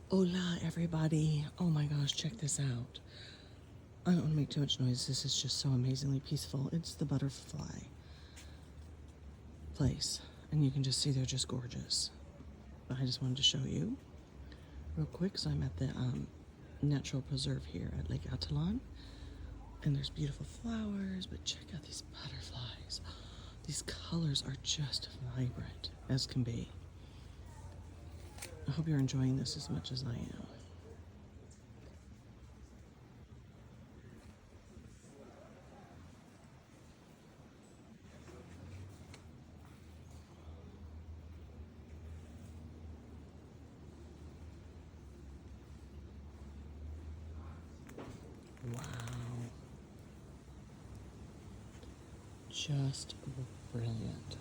Hola, everybody. Oh my gosh, check this out. I don't want to make too much noise. This is just so amazingly peaceful. It's the butterfly place, and you can just see they're just gorgeous. But I just wanted to show you real quick. So I'm at the natural preserve here at Lake Atitlan, and there's beautiful flowers, but check out these butterflies. These colors are just vibrant as can be. I hope you're enjoying this as much as I am. Wow. Just brilliant.